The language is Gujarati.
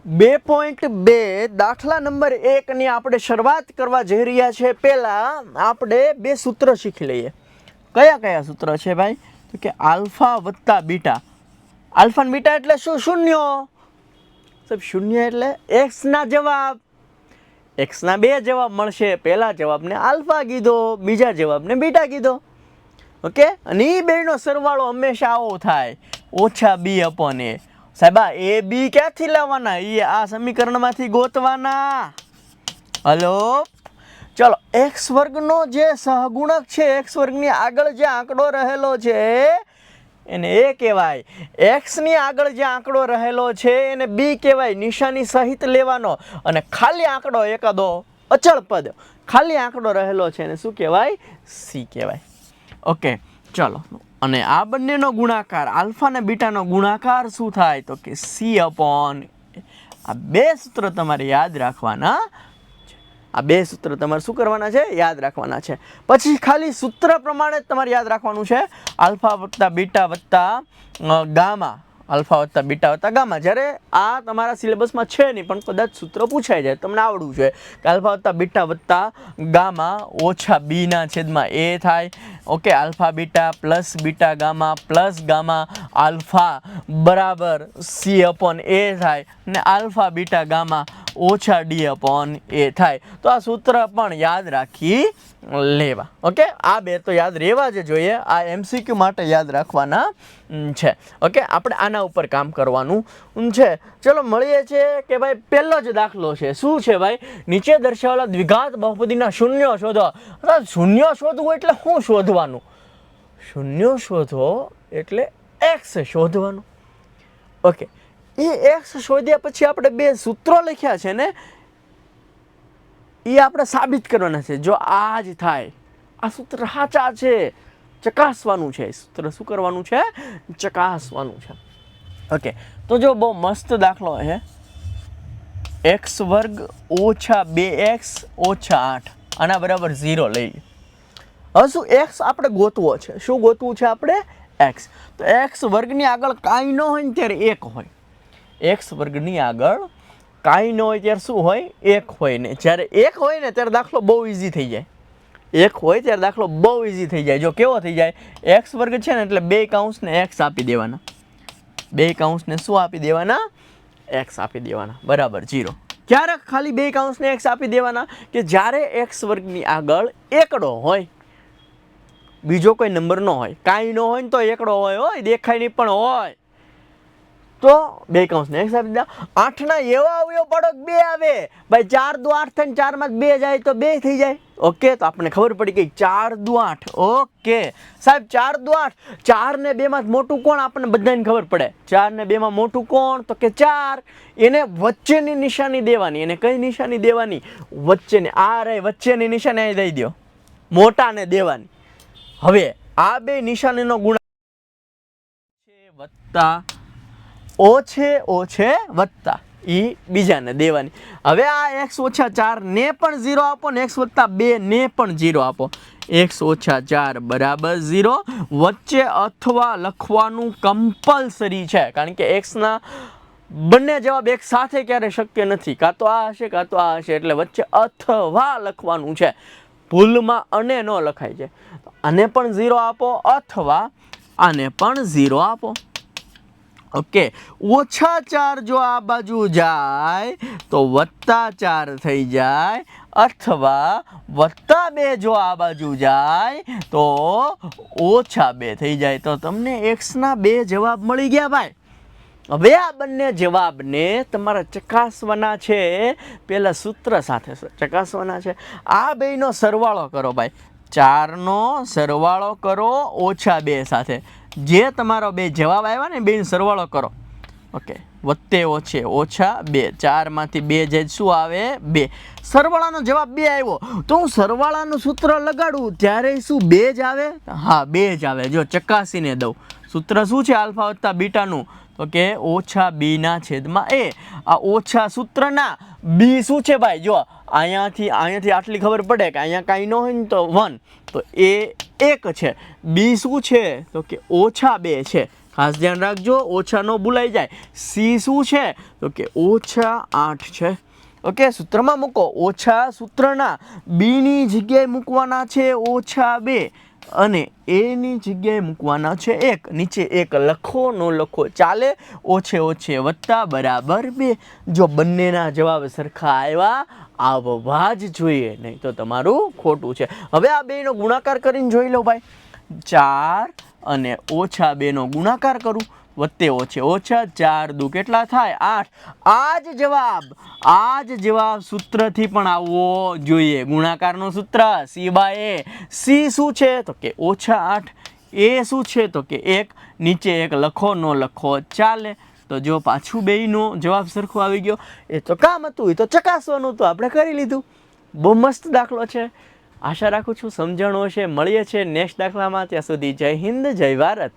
2.2 દાખલા નંબર 1 ની આપણે શરૂઆત કરવા જઈ રહ્યા છે. પહેલા આપણે બે સૂત્ર શીખી લઈએ. કયા કયા સૂત્ર છે ભાઈ? તો કે આલ્ફા વત્તા બીટા. આલ્ફા અને બીટા એટલે શું? શૂન્ય. સાહેબ શૂન્ય એટલે એક્સ ના જવાબ. એક્સ ના બે જવાબ મળશે. પહેલા જવાબને આલ્ફા કીધો, બીજા જવાબને બીટા કીધો. ઓકે, અને એ બેનો સરવાળો હંમેશા આવો થાય, ઓછા બી અપોન એ. સાહેબ એ બી ક્યાંથી લાવવાના? એ આ સમીકરણમાંથી ગોતવાના. હલો, ચલો. એક્સ વર્ગનો જે સહગુણક છે, એક્સ વર્ગની આગળ જે આંકડો રહેલો છે એને એ કહેવાય. એક્સ ની આગળ જે આંકડો રહેલો છે એને બી કહેવાય. નિશાની સહિત લેવાનો. અને ખાલી આંકડો એકાદો અચળ પદ ખાલી આંકડો રહેલો છે એને શું કહેવાય? સી કહેવાય. ઓકે, ચલો. અને આ બંનેનો ગુણાકાર, આલ્ફા અને બીટાનો ગુણાકાર શું થાય? તો કે સી અપોન. આ બે સૂત્ર તમારે યાદ રાખવાના. આ બે સૂત્ર તમારે શું કરવાના છે? યાદ રાખવાના છે. પછી ખાલી સૂત્ર પ્રમાણે જ તમારે યાદ રાખવાનું છે. આલ્ફા વત્તા બીટા વત્તા ગામા. આલ્ફા વત્તા બીટા વત્તા ગામા. જ્યારે આ તમારા સિલેબસમાં છે નહીં, પણ કદાચ સૂત્ર પૂછાઈ જાય, તમને આવડવું જોઈએ કે આલ્ફા વત્તા બીટા વત્તા ગામા ઓછા બી ના છેદમાં એ થાય. Okay, alpha beta plus beta gamma plus gamma alpha બરાબર સી અપોન એ થાય. ને આલ્ફા બીટા ગામા ઓછા ડી અપોન એ થાય. તો આ સૂત્ર પણ યાદ રાખી લેવા. ઓકે, આ બે તો યાદ રહેવા જ જોઈએ. આ એમસીક્યુ માટે યાદ રાખવાના છે. ઓકે, આપણે આના ઉપર કામ કરવાનું છે. ચલો, મળીએ છીએ કે ભાઈ પહેલો જ દાખલો છે. શું છે ભાઈ? નીચે દર્શાવેલા દ્વિઘાત બહુપદીના શૂન્ય શોધો. શૂન્ય શોધવું એટલે શું શોધવાનું? શૂન્ય શોધો એટલે એક્સ શોધવાનું. ઓકે, એ એક્સ શોધ્યા પછી આપણે બે સૂત્રો લખ્યા છે ને, એ આપણે સાબિત કરવાના છે. જો આ જ થાય, આ સૂત્ર સાચા છે, ચકાસવાનું છે. સૂત્ર શું કરવાનું છે? ચકાસવાનું છે. ઓકે, તો જો બહુ મસ્ત દાખલો છે. એક્સ વર્ગ ઓછા 2x ઓછા 8 આના બરાબર 0 લઈ લે. હવે શું એક્સ આપણે ગોતવો છે? શું ગોતવું છે આપણે? એક્સ. તો એક્સ વર્ગની આગળ કાંઈ ન હોય ને ત્યારે 1 હોય. એક્સ વર્ગની આગળ કાંઈ ન હોય ત્યારે શું હોય? 1 હોય. ને જ્યારે 1 હોય ને ત્યારે દાખલો બહુ ઇઝી થઈ જાય. 1 હોય ત્યારે દાખલો બહુ ઇઝી થઈ જાય. જો કેવો થઈ જાય? એક્સ વર્ગ છે ને એટલે 2 કૌંસને એક્સ આપી દેવાના. 2 કૌંસને શું આપી દેવાના? એક્સ આપી દેવાના બરાબર 0. ક્યારે ખાલી 2 કૌંસને એક્સ આપી દેવાના? કે જ્યારે એક્સ વર્ગની આગળ એકડો હોય, બીજો કોઈ નંબર ન હોય. કાંઈ ન હોય ને તો એકડો હોય, દેખાય નહીં પણ હોય, તો 2 કૌંસને એક્સ આપી દીધા. 8 ના એવા અવયવ પાડો 2 આવે. ભાઈ 4 દુ 8 થઈને 4 માં 2 જાય તો 2 થઈ જાય. ઓકે, તો આપણને ખબર પડી ગઈ 4 દુ 8. ઓકે સાહેબ, 4 દુ 8. 4 ને 2 માં મોટું કોણ? આપણને બધાને ખબર પડે. 4 ને 2 માં મોટું કોણ? તો કે 4. એને વચ્ચેની નિશાની દેવાની. એને કઈ નિશાની દેવાની? વચ્ચેની. આ રે વચ્ચેની નિશાની અહીં દઈ દો, મોટાને દેવાની. હવે આ બે નિશાનીનો ગુણાકાર છે વત્તા ઓછે વત્તા ઈ બીજાને દેવાની. હવે આ x ઓછા 4 ને પણ 0 આપો ને x વત્તા 2 ને પણ 0 આપો. x ઓછા 4 બરાબર 0. વચ્ચે અથવા લખવાનું કમ્પલસરી છે, કારણ કે x ના બંને જવાબ એક સાથે ક્યારે શક્ય નથી. કાં તો આ હશે કાં તો આ હશે, એટલે વચ્ચે અથવા લખવાનું છે. ભૂલમાં અને ન લખાય છે. આને પણ 0 આપો અથવા આને પણ 0 આપો. ઓકે, ઓછા 4 જો આ બાજુ જાય તો વત્તા 4 થઈ જાય, અથવા વત્તા 2 જો આ બાજુ જાય તો ઓછા 2 થઈ જાય. તો તમને x ના 2 જવાબ મળી ગયા ભાઈ. હવે આ બંને જવાબને તમારે ચકાસવાના છે. પેલા સૂત્ર સાથે ચકાસવાના છે. આ બેનો સરવાળો કરો ભાઈ. 4 નો સરવાળો કરો ઓછા 2 સાથે. જે તમારો 2 જવાબ આવ્યા ને બેનો સરવાળો કરો. ઓકે, વત્તે ઓછે ઓછા 2. 4 માંથી 2 જાય શું આવે? 2. સરવાળાનો જવાબ 2 આવ્યો તો હું સરવાળાનું સૂત્ર લગાડું ત્યારે શું 2 જ આવે? હા, 2 જ આવે. જો ચકાસીને દઉં. સૂત્ર શું છે આલ્ફા વત્તા બીટાનું? તો કે ઓછા બી ના છેદમાં એ. આ ઓછા સૂત્રના બી શું છે ભાઈ? જો અહીંયાથી આટલી ખબર પડે કે અહીંયા કાંઈ ન હોય ને તો 1, તો એ 1 છે. બી શું છે? તો કે ઓછા 2 છે. ખાસ ધ્યાન રાખજો, ઓછા નો ભૂલાઈ જાય. સી શું છે તો કે -8 છે. ઓકે, સૂત્રમાં મૂકો. ઓછા સૂત્રના બીની જગ્યાએ મૂકવાના છે -2 અને એની જગ્યાએ મૂકવાના છે 1. નીચે 1 લખો ન લખો ચાલે. ઓછે ઓછે વત્તા બરાબર 2. જો બંનેના જવાબ સરખા આવ્યા આવવા જ જોઈએ, નહીં તો તમારું ખોટું છે. હવે આ બેનો ગુણાકાર કરીને જોઈ લો ભાઈ. 4 અને -2 નો ગુણાકાર કરું, વત્તે ઓછે ઓછા 4 દુ કેટલા થાય 8. આ જ જવાબ સૂત્રથી પણ આવવો જોઈએ. ગુણાકારનું સૂત્ર C/A. સી શું છે તો કે -8. એ શું છે તો કે 1. નીચે 1 લખો ન લખો ચાલે. તો જો પાછું બેયનો જવાબ સરખો આવી ગયો. એ તો કામ હતું, એ તો ચકાસવાનું તો આપણે કરી લીધું. બહુ મસ્ત દાખલો છે. આશા રાખું છું સમજણ હશે. મળીએ છીએ નેક્સ્ટ દાખલામાં. ત્યાં સુધી જય હિન્દ, જય ભારત.